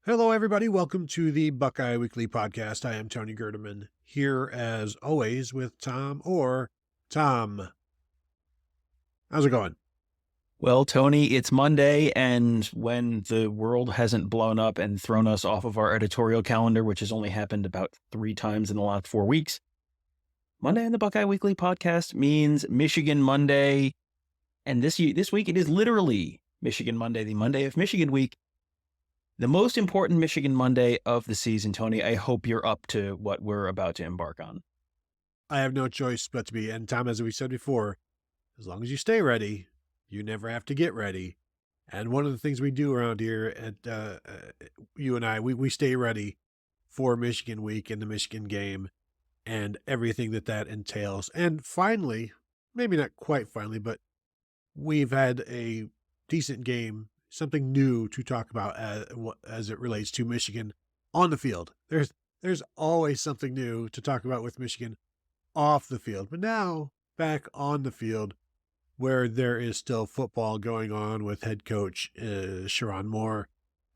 Hello, everybody. Welcome to the Buckeye Weekly Podcast. I am Tony Gerdeman, here as always with Tom. How's it going? Well, Tony, it's Monday, and when the world hasn't blown up and thrown us off of our editorial calendar, which has only happened about 3 times in the last 4 weeks, Monday on the Buckeye Weekly Podcast means Michigan Monday. And this week, it is literally Michigan Monday, the Monday of Michigan Week, the most important Michigan Monday of the season. Tony, I hope you're up to what we're about to embark on. I have no choice but to be. And Tom, as we said before, as long as you stay ready, you never have to get ready. And one of the things we do around here at you and I, we stay ready for Michigan Week and the Michigan game and everything that entails. And finally, maybe not quite finally, but we've had a decent game, something new to talk about as it relates to Michigan on the field. There's always something new to talk about with Michigan off the field, but now back on the field where there is still football going on with head coach Sherrone Moore,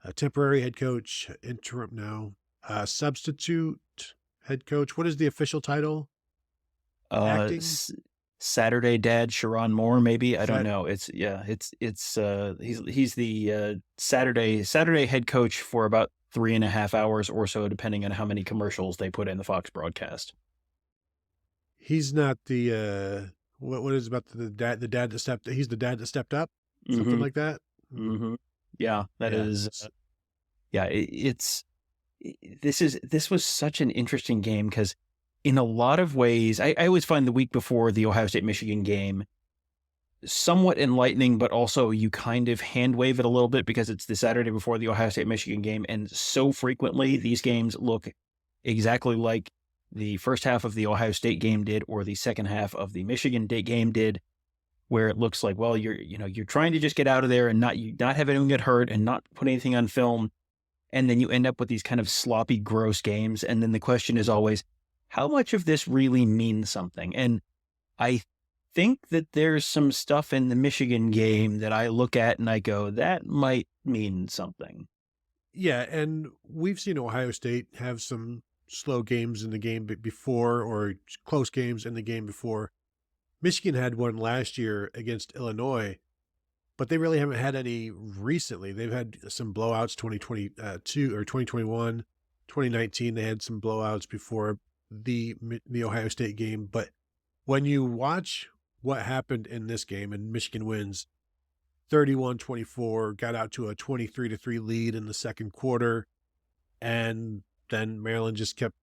a temporary head coach, interim now, substitute head coach. What is the official title? Acting? Saturday Dad Sherrone Moore, maybe. I don't know. He's the Saturday head coach for about 3.5 hours or so, depending on how many commercials they put in the Fox broadcast. He's not the what is about the dad that stepped. He's the dad that stepped up, something like that. Mm-hmm. Yeah, that is. This was such an interesting game because in a lot of ways, I always find the week before the Ohio State Michigan game somewhat enlightening, but also you kind of hand wave it a little bit because it's the Saturday before the Ohio State Michigan game, and so frequently these games look exactly like the first half of the Ohio State game did, or the second half of the Michigan game did, where it looks like, well, you're trying to just get out of there and not have anyone get hurt and not put anything on film, and then you end up with these kind of sloppy, gross games. And then the question is always, how much of this really means something? And I think that there's some stuff in the Michigan game that I look at and I go, that might mean something. Yeah, and we've seen Ohio State have some slow games in the game before, or close games in the game before. Michigan had one last year against Illinois, but they really haven't had any recently. They've had some blowouts 2022 or 2021, 2019. They had some blowouts before the Ohio State game. But when you watch what happened in this game, and Michigan wins 31-24, got out to a 23-3 lead in the second quarter, and then Maryland just kept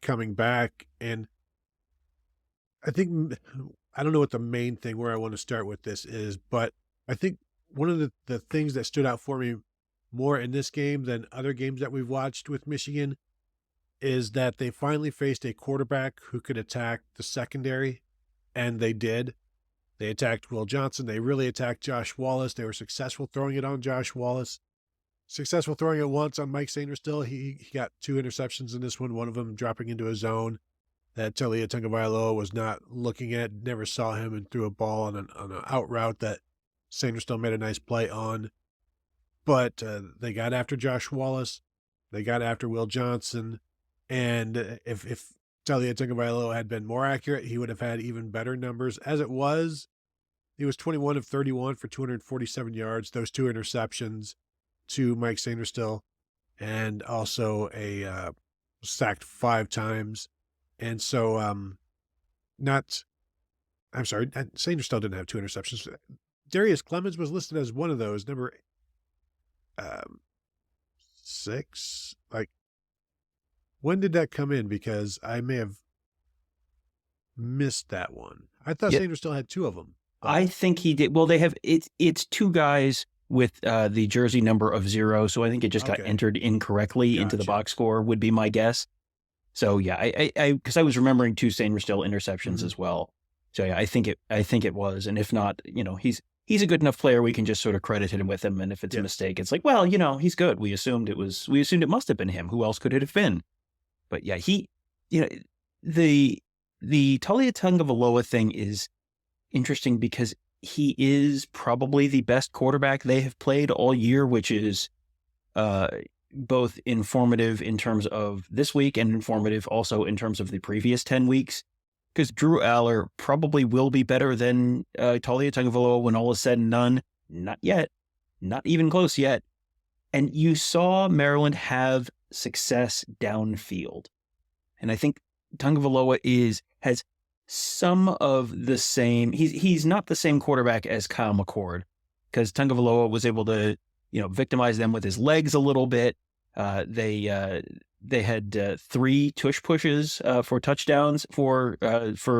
coming back. And I think, I don't know what the main thing where I want to start with this is, but I think one of the things that stood out for me more in this game than other games that we've watched with Michigan is that they finally faced a quarterback who could attack the secondary, and they did. They attacked Will Johnson. They really attacked Josh Wallace. They were successful throwing it on Josh Wallace. Successful throwing it once on Mike Sainristil. He got 2 interceptions in this one of them dropping into a zone that Talia Tagovailoa was not looking at, never saw him, and threw a ball on an out route that Sainristil made a nice play on. But they got after Josh Wallace. They got after Will Johnson. And if Talia Tagovailoa had been more accurate, he would have had even better numbers. As it was, he was 21 of 31 for 247 yards, those 2 interceptions to Mike Sainristil, and also a sacked 5 times. And so, Sainristil didn't have 2 interceptions. Darius Clemens was listed as one of those, number 6. Like, when did that come in? Because I may have missed that one. I thought Sainristil had 2 of them. I think he did. Well, they have it's 2 guys with the jersey number of 0, so I think it just got entered incorrectly into the box score, would be my guess. So yeah, I because I was remembering 2 Sainristil interceptions as well. So yeah, I think it was, and if not, he's a good enough player, we can just sort of credit him with him. And if it's a mistake, it's like, well, he's good. We assumed it must have been him. Who else could it have been? But yeah, the Talia Tagovailoa thing is interesting because he is probably the best quarterback they have played all year, which is both informative in terms of this week and informative also in terms of the previous 10 weeks. Because Drew Aller probably will be better than Talia Tagovailoa when all is said and done. Not yet. Not even close yet. And you saw Maryland have success downfield. And I think Tagovailoa has some of the same. He's not the same quarterback as Kyle McCord, because Tagovailoa was able to, victimize them with his legs a little bit. They had 3 tush pushes for touchdowns for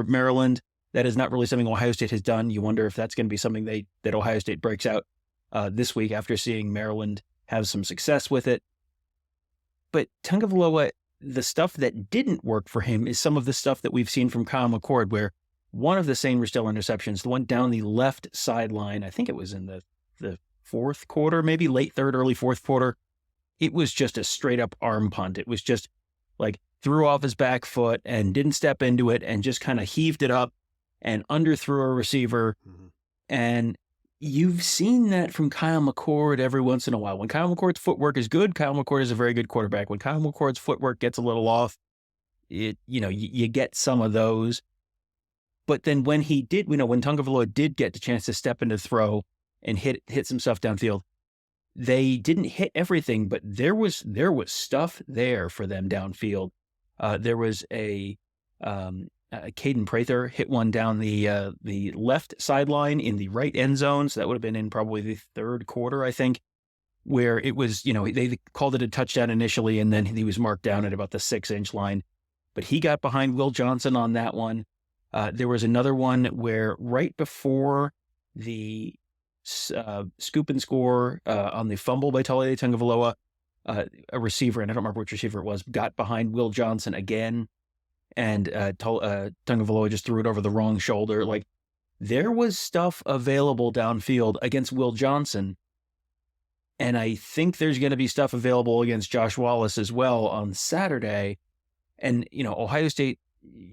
Maryland. That is not really something Ohio State has done. You wonder if that's going to be something that Ohio State breaks out this week after seeing Maryland have some success with it. But Tagovailoa, the stuff that didn't work for him is some of the stuff that we've seen from Kyle McCord, where one of the Sainristil interceptions, the one down the left sideline, I think it was in the fourth quarter, maybe late third, early fourth quarter, it was just a straight up arm punt. It was just like threw off his back foot and didn't step into it and just kind of heaved it up and underthrew a receiver. Mm-hmm. And you've seen that from Kyle McCord every once in a while. When Kyle McCord's footwork is good, Kyle McCord is a very good quarterback. When Kyle McCord's footwork gets a little off, you get some of those. But then when he did, when Tagovailoa did get the chance to step into throw and hit some stuff downfield, they didn't hit everything, but there was stuff there for them downfield. There was Caden Prather hit one down the left sideline in the right end zone. So that would have been in probably the third quarter, I think, where it was, they called it a touchdown initially, and then he was marked down at about the 6-inch line. But he got behind Will Johnson on that one. There was another one where right before the scoop and score on the fumble by Talia Tagovailoa, a receiver, and I don't remember which receiver it was, got behind Will Johnson again. And Tagovailoa just threw it over the wrong shoulder. Like, there was stuff available downfield against Will Johnson. And I think there's going to be stuff available against Josh Wallace as well on Saturday. And, Ohio State,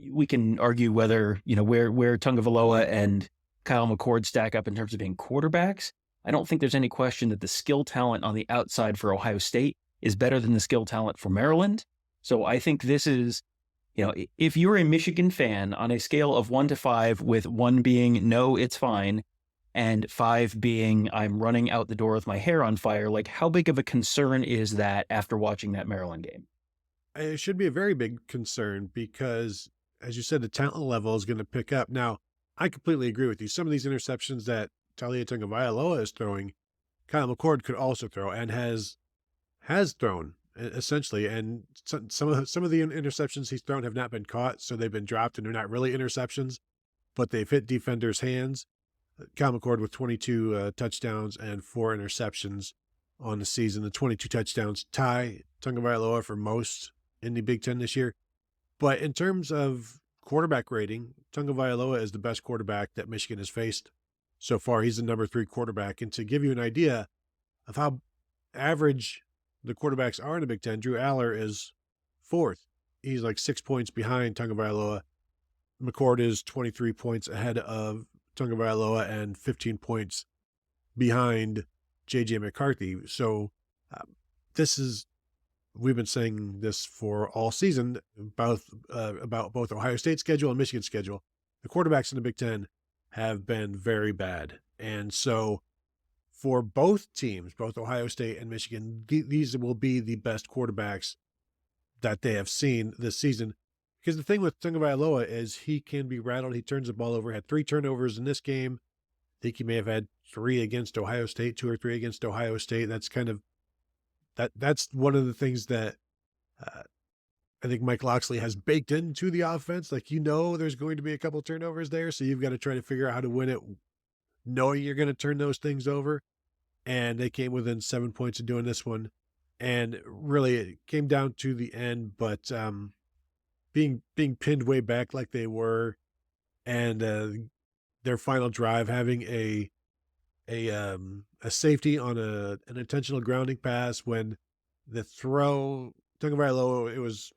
we can argue whether, where Tagovailoa and Kyle McCord stack up in terms of being quarterbacks. I don't think there's any question that the skill talent on the outside for Ohio State is better than the skill talent for Maryland. So I think this is, if you're a Michigan fan on a scale of 1 to 5, with 1 being no, it's fine, and 5 being I'm running out the door with my hair on fire, like, how big of a concern is that after watching that Maryland game? It should be a very big concern because, as you said, the talent level is going to pick up. Now, I completely agree with you. Some of these interceptions that Talia Tagovailoa is throwing, Kyle McCord could also throw and has thrown, essentially. And some of the interceptions he's thrown have not been caught, so they've been dropped, and they're not really interceptions, but they've hit defenders' hands. Kyle McCord with 22 touchdowns and 4 interceptions on the season. The 22 touchdowns tie Tagovailoa for most in the Big Ten this year. But in terms of quarterback rating, Tagovailoa is the best quarterback that Michigan has faced so far. He's the number 3 quarterback. And to give you an idea of how average the quarterbacks are in the Big Ten, Drew Aller is 4th. He's like 6 points behind Tagovailoa. McCord is 23 points ahead of Tagovailoa and 15 points behind J.J. McCarthy. So we've been saying this for all season about both Ohio State's schedule and Michigan's schedule. The quarterbacks in the Big Ten have been very bad. And so for both teams, both Ohio State and Michigan, these will be the best quarterbacks that they have seen this season. Because the thing with Tagovailoa is he can be rattled. He turns the ball over. Had 3 turnovers in this game. I think he may have had 3 against Ohio State, 2 or 3 against Ohio State. That's kind of that's one of the things that I think Mike Loxley has baked into the offense. Like, there's going to be a couple turnovers there, so you've got to try to figure out how to win it, knowing you're going to turn those things over. And they came within 7 points of doing this one. And really, it came down to the end, but being pinned way back like they were, and their final drive having a safety on an intentional grounding pass when the throw, Tagovailoa,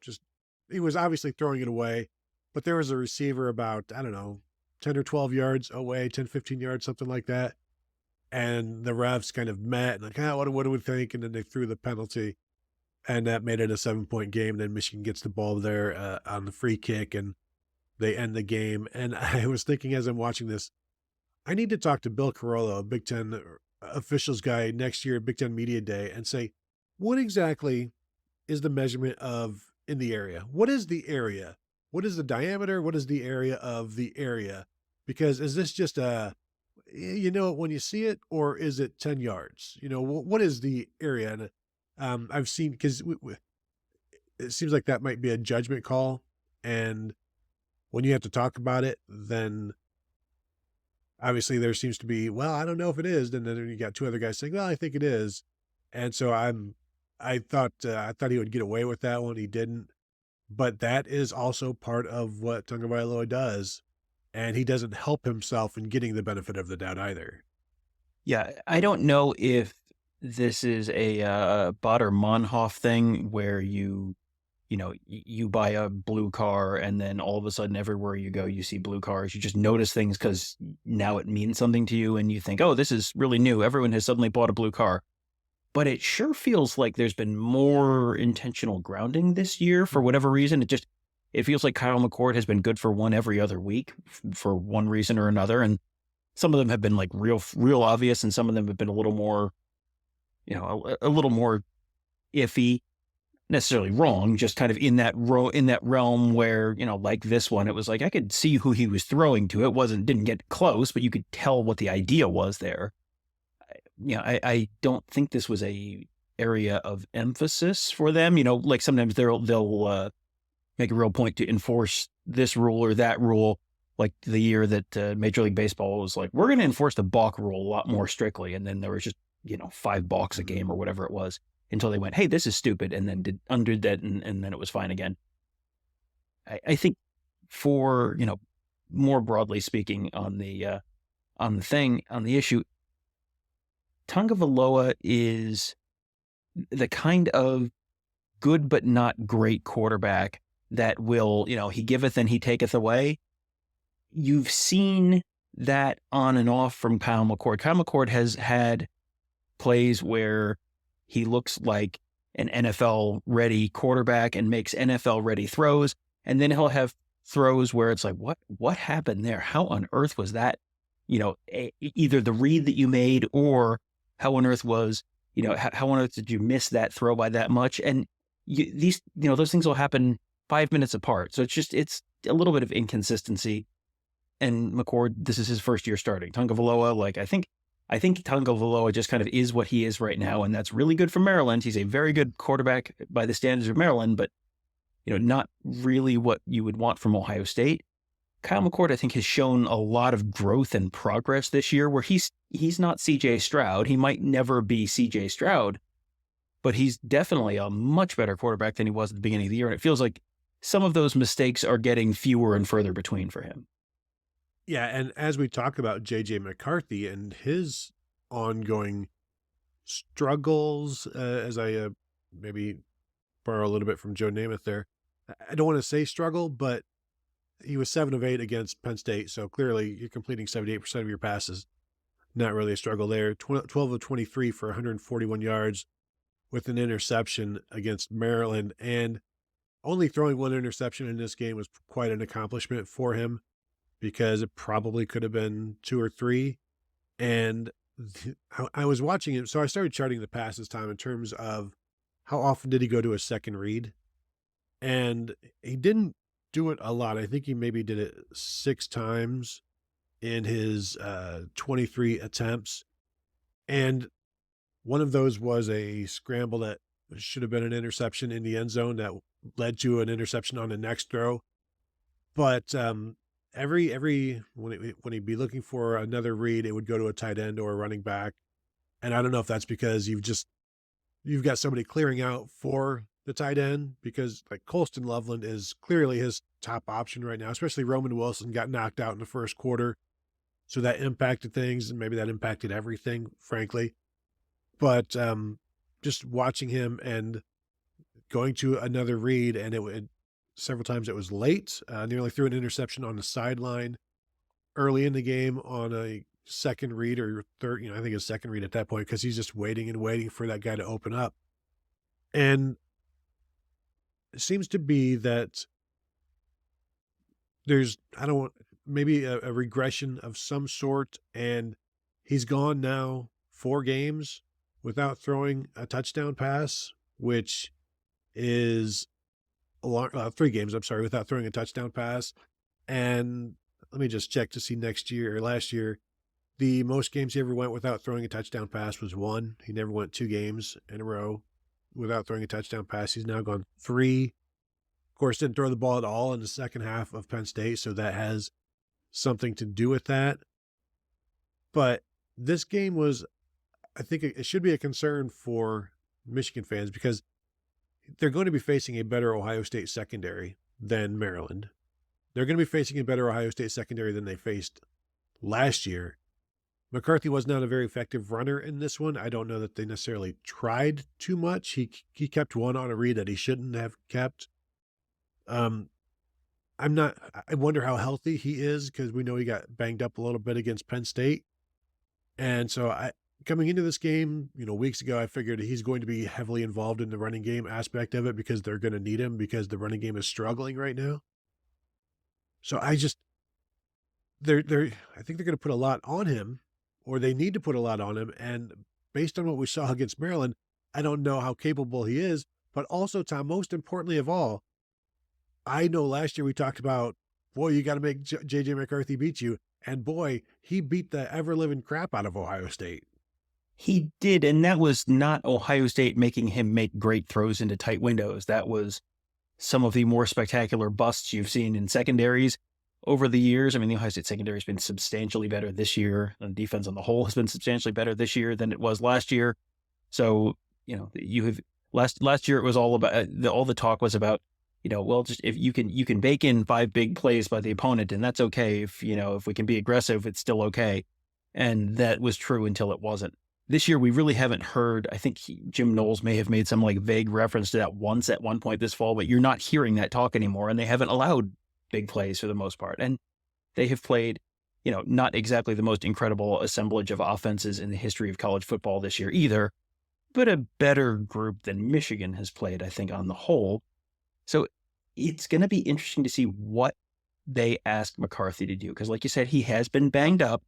he was obviously throwing it away, but there was a receiver about, 10 or 12 yards away, 10, 15 yards, something like that. And the refs kind of met and like, what do we think? And then they threw the penalty. and that made it a 7-point game. Then Michigan gets the ball there on the free kick, and they end the game. And I was thinking as I'm watching this, I need to talk to Bill Carollo, a Big Ten officials guy, next year at Big Ten Media Day, and say, what exactly is the measurement of in the area? What is the area? What is the diameter? What is the area of the area? Because is this just you know it when you see it, or is it 10 yards? You know, what is the area? And I've seen, because it seems like that might be a judgment call. And when you have to talk about it, then obviously there seems to be, well, I don't know if it is. And then you got two other guys saying, well, I think it is. And so I thought he would get away with that one. He didn't. But that is also part of what Tagovailoa does, and he doesn't help himself in getting the benefit of the doubt either. Yeah, I don't know if this is a Bader Monhoff thing where you buy a blue car and then all of a sudden everywhere you go you see blue cars. You just notice things because now it means something to you, and you think, oh, this is really new. Everyone has suddenly bought a blue car. But it sure feels like there's been more intentional grounding this year for whatever reason. It feels like Kyle McCord has been good for one every other week for one reason or another. And some of them have been like real obvious, and some of them have been a little more, a little more iffy, necessarily wrong, just kind of in that realm where, like this one, it was like, I could see who he was throwing to. Didn't get close, but you could tell what the idea was there. I don't think this was a area of emphasis for them. Like sometimes they'll make a real point to enforce this rule or that rule. Like the year that Major League Baseball was like, we're going to enforce the balk rule a lot more strictly. And then there was just, 5 balks a game or whatever it was until they went, hey, this is stupid. And then undid that. And then it was fine again. I think for, more broadly speaking on the issue, Tagovailoa is the kind of good but not great quarterback that will, he giveth and he taketh away. You've seen that on and off from Kyle McCord. Kyle McCord has had plays where he looks like an NFL-ready quarterback and makes NFL-ready throws, and then he'll have throws where it's like, what happened there? How on earth was that? Either the read that you made or how on earth was, how on earth did you miss that throw by that much? And those things will happen 5 minutes apart. So it's a little bit of inconsistency. And McCord, this is his first year starting. Tagovailoa, I think Tagovailoa just kind of is what he is right now. And that's really good for Maryland. He's a very good quarterback by the standards of Maryland, but, not really what you would want from Ohio State. Kyle McCord, I think, has shown a lot of growth and progress this year where he's not CJ Stroud. He might never be CJ Stroud, but he's definitely a much better quarterback than he was at the beginning of the year. And it feels like some of those mistakes are getting fewer and further between for him. Yeah, and as we talk about J.J. McCarthy and his ongoing struggles, as I maybe borrow a little bit from Joe Namath there, I don't want to say struggle, but he was 7 of 8 against Penn State, so clearly you're completing 78% of your passes. Not really a struggle there. 12 of 23 for 141 yards with an interception against Maryland, and only throwing one interception in this game was quite an accomplishment for him because it probably could have been 2 or 3. And I was watching him, so I started charting the passes time in terms of how often did he go to a second read, and he didn't do it a lot. I think he maybe did it 6 times in his 23 attempts. And one of those was a scramble that should have been an interception in the end zone that led to an interception on the next throw. But when he'd be looking for another read, it would go to a tight end or a running back. And I don't know if that's because you've got somebody clearing out for the tight end, because like Colston Loveland is clearly his top option right now, especially Roman Wilson got knocked out in the first quarter. So that impacted things, and maybe that impacted everything, frankly. But just watching him and going to another read, and several times it was late, nearly threw an interception on the sideline early in the game on a second read or third, I think a second read at that point, because he's just waiting and waiting for that guy to open up. And seems to be that there's, I don't want, maybe a regression of some sort, and he's gone now 4 games without throwing a touchdown pass, which is a lot, 3 games, I'm sorry, without throwing a touchdown pass. And let me just check to see next year or last year. The most games he ever went without throwing a touchdown pass was 1. He never went 2 games in a row without throwing a touchdown pass. He's now gone 3. Of course, didn't throw the ball at all in the second half of Penn State, so that has something to do with that. But this game was, I think it should be a concern for Michigan fans because they're going to be facing a better Ohio State secondary than Maryland. They're going to be facing a better Ohio State secondary than they faced last year. McCarthy was not a very effective runner in this one. I don't know that they necessarily tried too much. He kept one on a read that he shouldn't have kept. I wonder how healthy he is because we know he got banged up a little bit against Penn State. And so coming into this game, weeks ago, I figured he's going to be heavily involved in the running game aspect of it because they're going to need him because the running game is struggling right now. So I think they're going to put a lot on him, or they need to put a lot on him. And based on what we saw against Maryland, I don't know how capable he is. But also, Tom, most importantly of all, I know last year we talked about, boy, you got to make J.J. McCarthy beat you. And boy, he beat the ever-living crap out of Ohio State. He did, and that was not Ohio State making him make great throws into tight windows. That was some of the more spectacular busts you've seen in secondaries over the years. I mean, the Ohio State secondary has been substantially better this year. The defense on the whole has been substantially better this year than it was last year. So, you have last year it was all about all the talk was about, just if you can bake in 5 big plays by the opponent, and that's okay. If we can be aggressive, it's still okay. And that was true until it wasn't. This year, we really haven't heard, I think Jim Knowles may have made some vague reference to that once at one point this fall, but you're not hearing that talk anymore. And they haven't allowed big plays for the most part. And they have played, not exactly the most incredible assemblage of offenses in the history of college football this year either, but a better group than Michigan has played, I think, on the whole. So it's going to be interesting to see what they ask McCarthy to do. Because like you said, he has been banged up.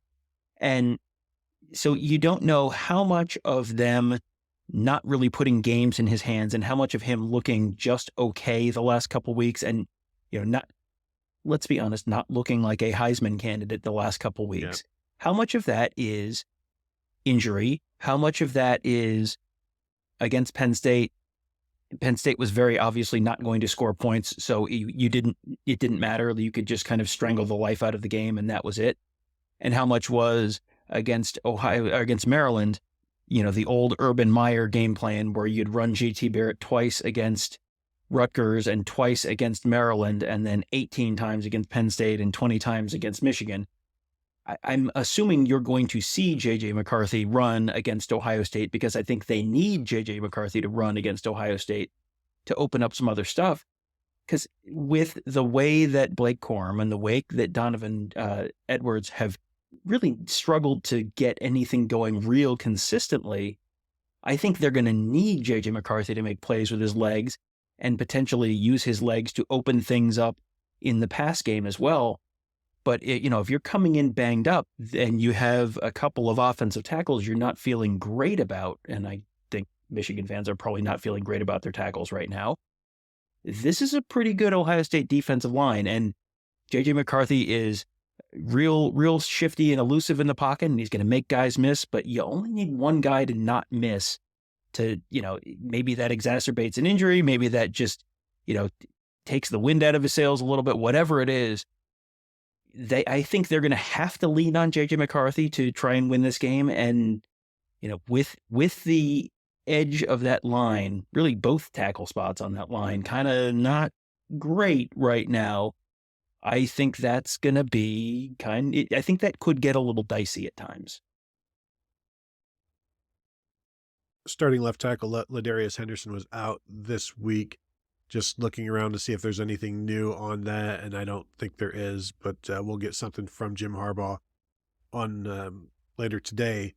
And so you don't know how much of them not really putting games in his hands and how much of him looking just okay the last couple of weeks and, let's be honest, not looking like a Heisman candidate the last couple of weeks. Yeah. How much of that is injury? How much of that is against Penn State? Penn State was very obviously not going to score points, so it didn't matter. You could just kind of strangle the life out of the game, and that was it. And how much was against Maryland, the old Urban Meyer game plan where you'd run J.T. Barrett twice against Rutgers and twice against Maryland, and then 18 times against Penn State and 20 times against Michigan. I'm assuming you're going to see J.J. McCarthy run against Ohio State because I think they need J.J. McCarthy to run against Ohio State to open up some other stuff. Because with the way that Blake Corum and the way that Donovan Edwards have really struggled to get anything going real consistently, I think they're going to need J.J. McCarthy to make plays with his legs and potentially use his legs to open things up in the pass game as well. But, if you're coming in banged up and you have a couple of offensive tackles you're not feeling great about, and I think Michigan fans are probably not feeling great about their tackles right now, this is a pretty good Ohio State defensive line. And J.J. McCarthy is real shifty and elusive in the pocket, and he's going to make guys miss, but you only need one guy to not miss to, maybe that exacerbates an injury. Maybe that just, takes the wind out of his sails a little bit, whatever it is. I think they're going to have to lean on J.J. McCarthy to try and win this game. And, with the edge of that line, really both tackle spots on that line, kind of not great right now. I think that's going to be I think that could get a little dicey at times. Starting left tackle Ladarius Henderson was out this week. Just looking around to see if there's anything new on that, and I don't think there is, but we'll get something from Jim Harbaugh on later today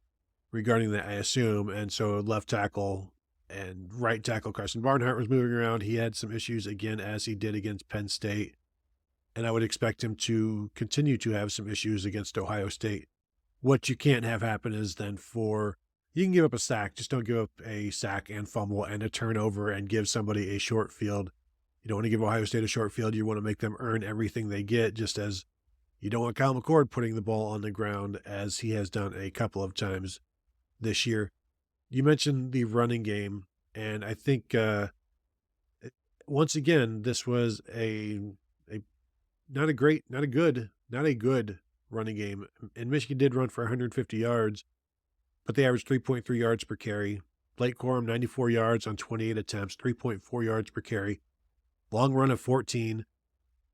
regarding that, I assume. And so left tackle and right tackle Carson Barnhart was moving around. He had some issues again, as he did against Penn State. And I would expect him to continue to have some issues against Ohio State. What you can't have happen is then you can give up a sack, just don't give up a sack and fumble and a turnover and give somebody a short field. You don't want to give Ohio State a short field. You want to make them earn everything they get, just as you don't want Kyle McCord putting the ball on the ground, as he has done a couple of times this year. You mentioned the running game, and I think once again, this was not a good running game. And Michigan did run for 150 yards, but they averaged 3.3 yards per carry. Blake Corum, 94 yards on 28 attempts, 3.4 yards per carry. Long run of 14.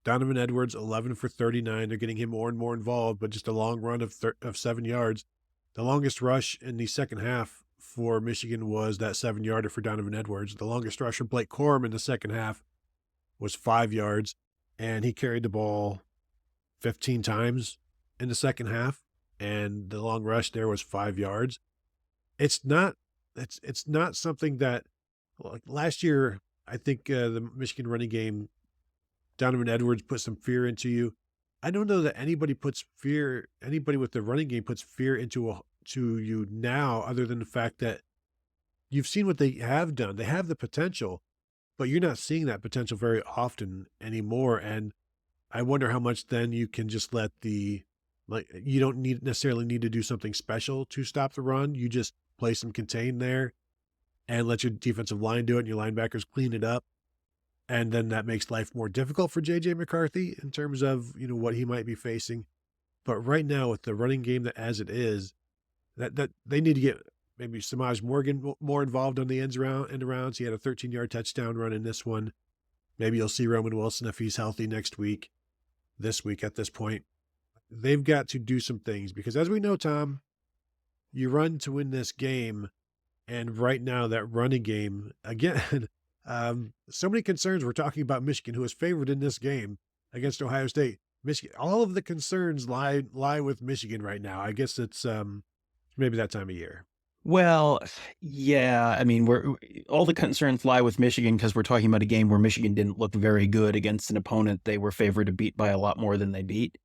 Donovan Edwards, 11 for 39. They're getting him more and more involved, but just a long run of 7 yards. The longest rush in the second half for Michigan was that 7-yarder for Donovan Edwards. The longest rush for Blake Corum in the second half was 5 yards, and he carried the ball 15 times in the second half, and the long rush there was 5 yards. It's not something that, like last year, I think the Michigan running game, Donovan Edwards put some fear into you. I don't know that anybody with the running game puts fear into you now, other than the fact that you've seen what they have done. They have the potential, but you're not seeing that potential very often anymore. And I wonder how much then you can just let you don't necessarily need to do something special to stop the run. You just play some contain there and let your defensive line do it and your linebackers clean it up. And then that makes life more difficult for J.J. McCarthy in terms of, what he might be facing. But right now with the running game as it is, that they need to get maybe Samaj Morgan more involved on the end arounds. He had a 13-yard touchdown run in this one. Maybe you'll see Roman Wilson if he's healthy this week at this point. They've got to do some things because, as we know, Tom, you run to win this game. And right now that running game, again, so many concerns. We're talking about Michigan, who is favored in this game against Ohio State. Michigan, all of the concerns lie with Michigan right now. I guess it's maybe that time of year. Well, yeah. I mean, all the concerns lie with Michigan because we're talking about a game where Michigan didn't look very good against an opponent they were favored to beat by a lot more than they beat.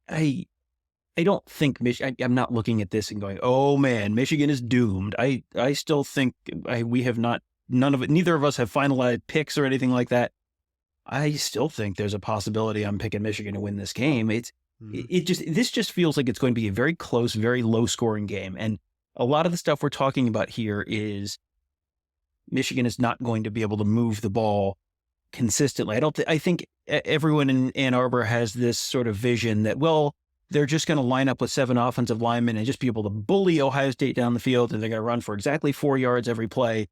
I don't think I'm not looking at this and going, oh man, Michigan is doomed. I still think we have not. None of it. Neither of us have finalized picks or anything like that. I still think there's a possibility I'm picking Michigan to win this game. This just feels like it's going to be a very close, very low scoring game. And a lot of the stuff we're talking about here is Michigan is not going to be able to move the ball consistently. I think everyone in Ann Arbor has this sort of vision that, well, they're just going to line up with 7 offensive linemen and just be able to bully Ohio State down the field, and they're going to run for exactly 4 yards every play.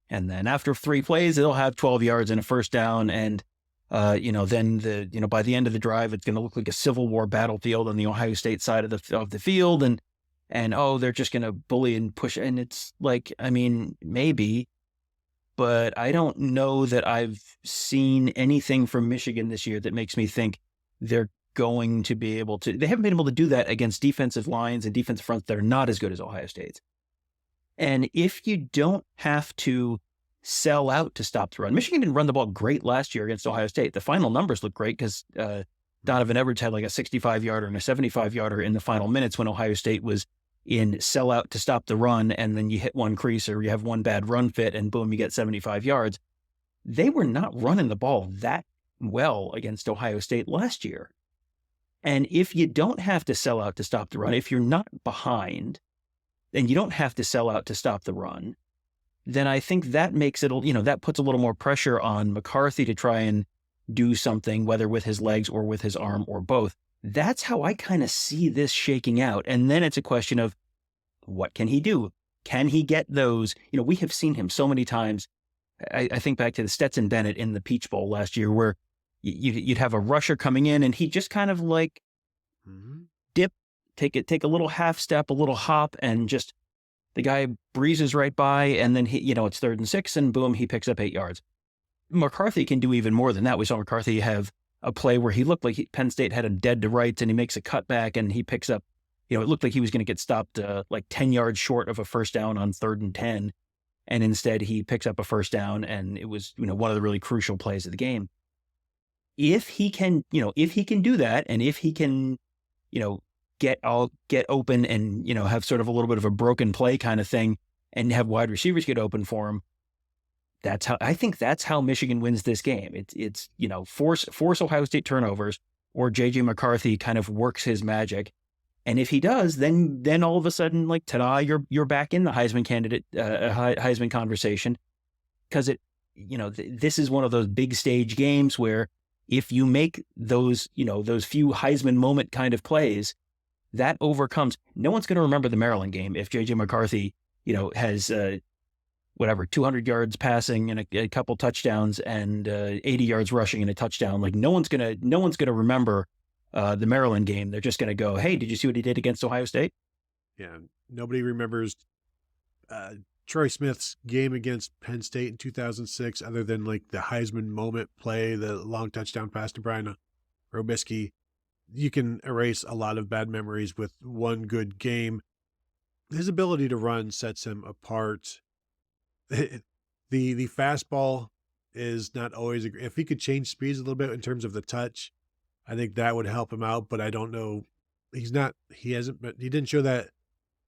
And then after 3 plays, they'll have 12 yards and a first down. And, then by the end of the drive, it's going to look like a Civil War battlefield on the Ohio State side of the field. And they're just going to bully and push. And it's like, I mean, maybe, but I don't know that I've seen anything from Michigan this year that makes me think they're going to be able to. They haven't been able to do that against defensive lines and defensive fronts that are not as good as Ohio State's. And if you don't have to sell out to stop the run, Michigan didn't run the ball great last year against Ohio State. The final numbers look great because Donovan Edwards had like a 65-yarder and a 75-yarder in the final minutes when Ohio State was in sell out to stop the run. And then you hit one crease or you have one bad run fit and boom, you get 75 yards. They were not running the ball that well against Ohio State last year. And if you don't have to sell out to stop the run, if you're not behind, and you don't have to sell out to stop the run, then I think that makes it, that puts a little more pressure on McCarthy to try and do something, whether with his legs or with his arm or both. That's how I kind of see this shaking out. And then it's a question of what can he do? Can he get those? We have seen him so many times. I think back to the Stetson Bennett in the Peach Bowl last year where you'd have a rusher coming in and he just kind of like dip, take a little half step, a little hop, and just the guy breezes right by, and then it's 3rd and 6, and boom, he picks up 8 yards. McCarthy can do even more than that. We saw McCarthy have a play where he looked like Penn State had him dead to rights, and he makes a cutback, and he picks up, it looked like he was going to get stopped like 10 yards short of a first down on 3rd and 10. and instead he picks up a first down, and it was, one of the really crucial plays of the game. If he can do that, and if he can, get open and, have sort of a little bit of a broken play kind of thing and have wide receivers get open for him, I think that's how Michigan wins this game. It's force Ohio State turnovers, or JJ McCarthy kind of works his magic. And if he does, then all of a sudden, like, ta-da, you're back in the Heisman candidate, Heisman conversation. Because this is one of those big stage games where if you make those few Heisman moment kind of plays, that overcomes. No one's going to remember the Maryland game if JJ McCarthy, has 200 yards passing and a couple touchdowns and 80 yards rushing and a touchdown. Like, no one's gonna remember the Maryland game. They're just gonna go, hey, did you see what he did against Ohio State? Yeah, nobody remembers Troy Smith's game against Penn State in 2006, other than like the Heisman moment play, the long touchdown pass to Brian Robisky. You can erase a lot of bad memories with one good game. His ability to run sets him apart. The fastball is not always, if he could change speeds a little bit in terms of the touch, I think that would help him out, but I don't know. He didn't show that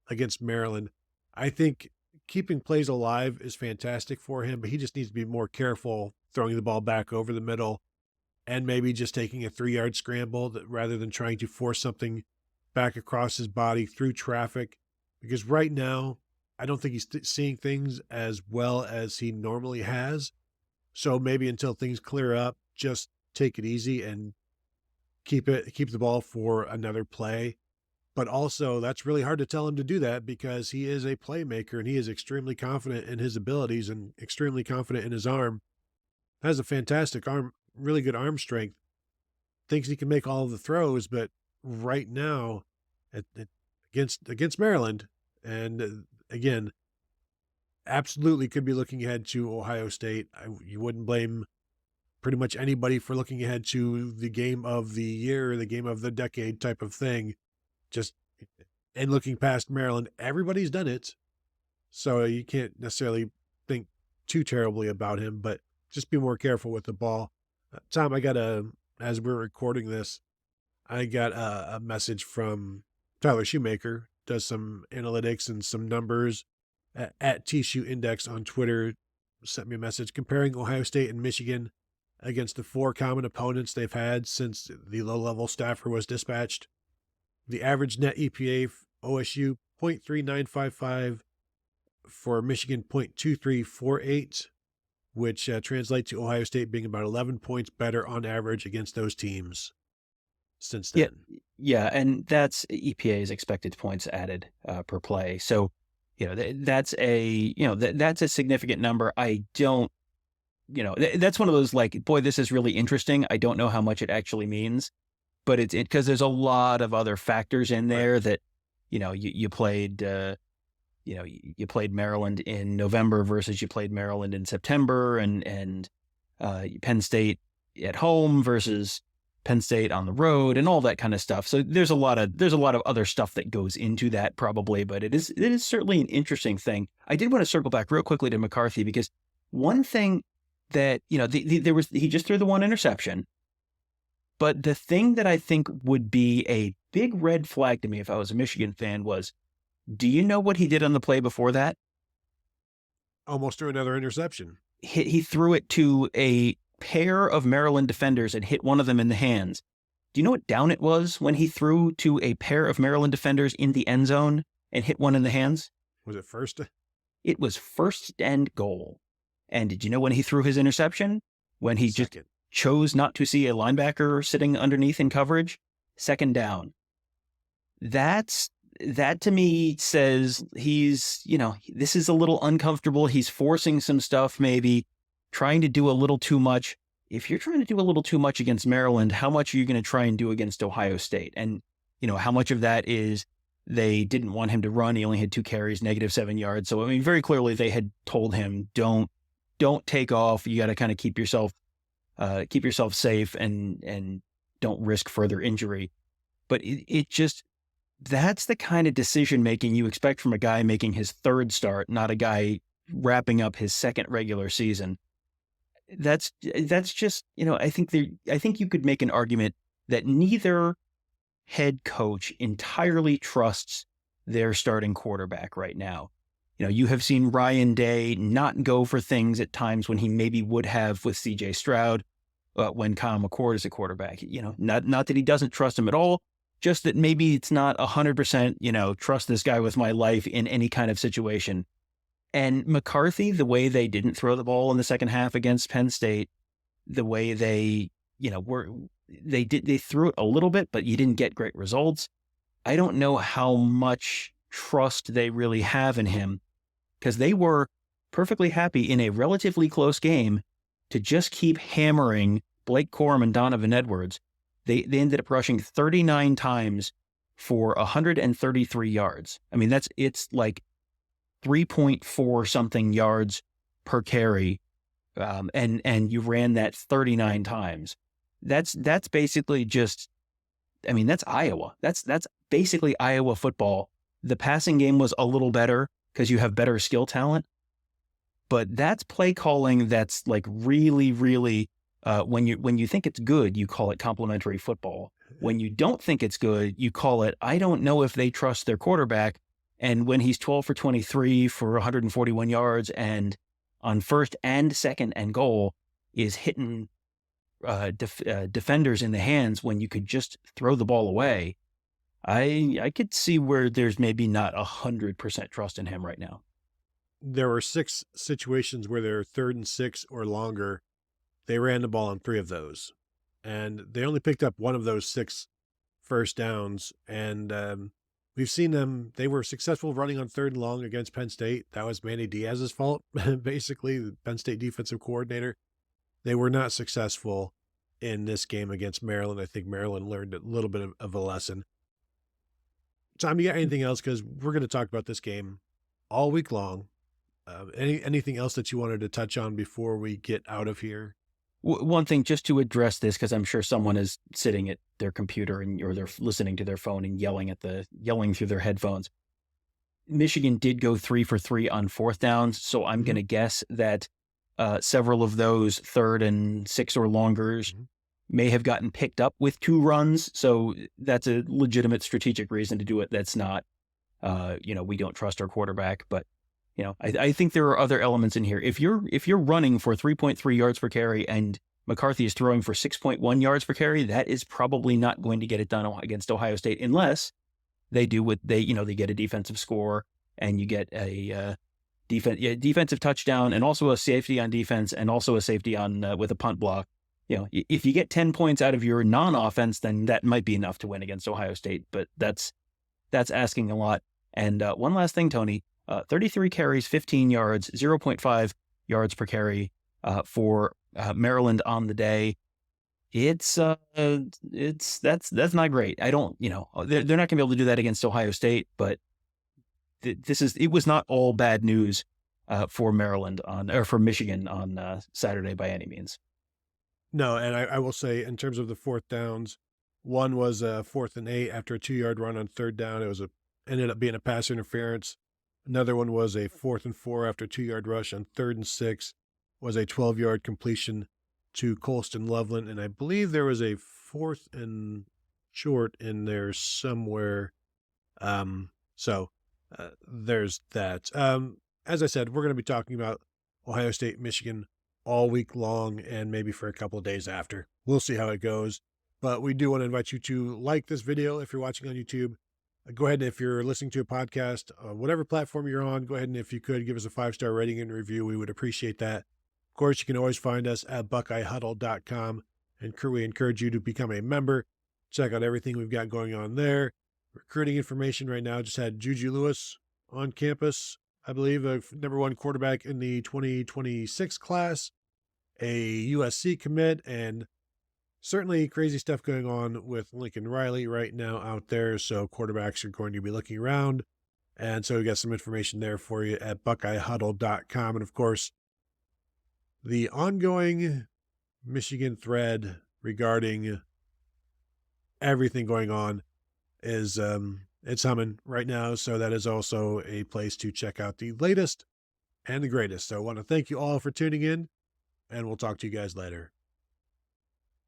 against Maryland. I think keeping plays alive is fantastic for him, but he just needs to be more careful throwing the ball back over the middle and maybe just taking a 3-yard scramble rather than trying to force something back across his body through traffic. Because right now, I don't think he's seeing things as well as he normally has. So maybe until things clear up, just take it easy and keep the ball for another play. But also, that's really hard to tell him to do that because he is a playmaker and he is extremely confident in his abilities and extremely confident in his arm. Has a fantastic arm, really good arm strength. Thinks he can make all of the throws, but right now, against Maryland, and again, absolutely could be looking ahead to Ohio State. You wouldn't blame pretty much anybody for looking ahead to the game of the year, the game of the decade type of thing. And looking past Maryland, everybody's done it. So you can't necessarily think too terribly about him, but just be more careful with the ball. Tom, as we're recording this, I got a message from Tyler Shoemaker, does some analytics and some numbers at TShoe Index on Twitter, sent me a message comparing Ohio State and Michigan against the 4 common opponents they've had since the low-level staffer was dispatched. The average net EPA OSU 0.3955, for Michigan 0.2348, which translates to Ohio State being about 11 points better on average against those teams since then. Yeah, and that's EPA's expected points added per play. So, that's a significant number. I don't, that's one of those like, boy, this is really interesting. I don't know how much it actually means, but it's because there's a lot of other factors in there, right, that, you played, you played Maryland in November versus you played Maryland in September, and Penn State at home versus Penn State on the road and all that kind of stuff. So there's a lot of other stuff that goes into that probably, but it is certainly an interesting thing. I did want to circle back real quickly to McCarthy, because one thing that, he just threw the one interception, but the thing that I think would be a big red flag to me if I was a Michigan fan was, do you know what he did on the play before that? Almost threw another interception. He threw it to a pair of Maryland defenders and hit one of them in the hands. Do you know what down it was when he threw to a pair of Maryland defenders in the end zone and hit one in the hands? Was it first? It was first and goal. And did you know when he threw his interception? When he just chose not to see a linebacker sitting underneath in coverage? Second down. That to me says he's, this is a little uncomfortable. He's forcing some stuff, maybe trying to do a little too much. If you're trying to do a little too much against Maryland, how much are you going to try and do against Ohio State? And, how much of that is they didn't want him to run. He only had 2 carries, -7 yards. So, very clearly they had told him, don't take off. You got to kind of keep yourself safe and don't risk further injury. But it just, that's the kind of decision making you expect from a guy making his 3rd start, not a guy wrapping up his second regular season. That's just, I think you could make an argument that neither head coach entirely trusts their starting quarterback right now. You have seen Ryan Day not go for things at times when he maybe would have with CJ Stroud, when Kyle McCord is a quarterback. Not that he doesn't trust him at all, just that maybe it's not 100%, trust this guy with my life in any kind of situation. And McCarthy, the way they didn't throw the ball in the second half against Penn State, the way they, they threw it a little bit, but you didn't get great results. I don't know how much trust they really have in him, because they were perfectly happy in a relatively close game to just keep hammering Blake Corum and Donovan Edwards. They ended up rushing 39 times for 133 yards. I mean, it's like 3.4 something yards per carry. And you ran that 39 times. That's basically just, that's Iowa. That's basically Iowa football. The passing game was a little better because you have better skill talent, but that's play calling. That's like really, really, when you think it's good, you call it complimentary football. When you don't think it's good, you call it, I don't know if they trust their quarterback. And when he's 12 for 23 for 141 yards and on first and second and goal is hitting defenders in the hands when you could just throw the ball away, I could see where there's maybe not 100% trust in him right now. There were 6 situations where they're 3rd and 6 or longer. They ran the ball on 3 of those, and they only picked up 1 of those 6 first downs. And we've seen them. They were successful running on 3rd and long against Penn State. That was Manny Diaz's fault, basically, the Penn State defensive coordinator. They were not successful in this game against Maryland. I think Maryland learned a little bit of a lesson. Tom, you got anything else? Because we're going to talk about this game all week long. Anything else that you wanted to touch on before we get out of here? One thing, just to address this, because I'm sure someone is sitting at their computer or they're listening to their phone and yelling through their headphones. Michigan did go 3 for 3 on 4th downs, so I'm going to guess that several of those 3rd and 6 or longers may have gotten picked up with 2 runs. So that's a legitimate strategic reason to do it. That's not, we don't trust our quarterback, but I think there are other elements in here. If you're running for 3.3 yards per carry and McCarthy is throwing for 6.1 yards per carry, that is probably not going to get it done against Ohio State unless they do what they get a defensive score and you get a defensive touchdown and also a safety on defense and also a safety on with a punt block. If you get 10 points out of your non-offense, then that might be enough to win against Ohio State, but that's asking a lot. And one last thing, Tony, 33 carries, 15 yards, 0.5 yards per carry for Maryland on the day. That's not great. I don't, they're not gonna be able to do that against Ohio State, but it was not all bad news for Michigan on Saturday by any means. No, and I will say, in terms of the 4th downs, one was 4th and 8 after a 2-yard run on 3rd down. It ended up being a pass interference. Another one was a 4th and 4 after a 2-yard rush on 3rd and 6, was a 12-yard completion to Colston Loveland, and I believe there was a 4th and short in there somewhere. So there's that. As I said, we're going to be talking about Ohio State, Michigan all week long and maybe for a couple of days after. We'll see how it goes. But we do want to invite you to like this video if you're watching on YouTube. Go ahead, and if you're listening to a podcast, whatever platform you're on, go ahead and, if you could, give us a 5-star rating and review. We would appreciate that. Of course, you can always find us at BuckeyeHuddle.com, and we encourage you to become a member. Check out everything we've got going on there. Recruiting information right now. Just had Juju Lewis on campus, I believe, a #1 quarterback in the 2026 class, a USC commit, and certainly crazy stuff going on with Lincoln Riley right now out there. So quarterbacks are going to be looking around. And so we got some information there for you at BuckeyeHuddle.com. And of course, the ongoing Michigan thread regarding everything going on is it's humming right now. So that is also a place to check out the latest and the greatest. So I want to thank you all for tuning in, and we'll talk to you guys later.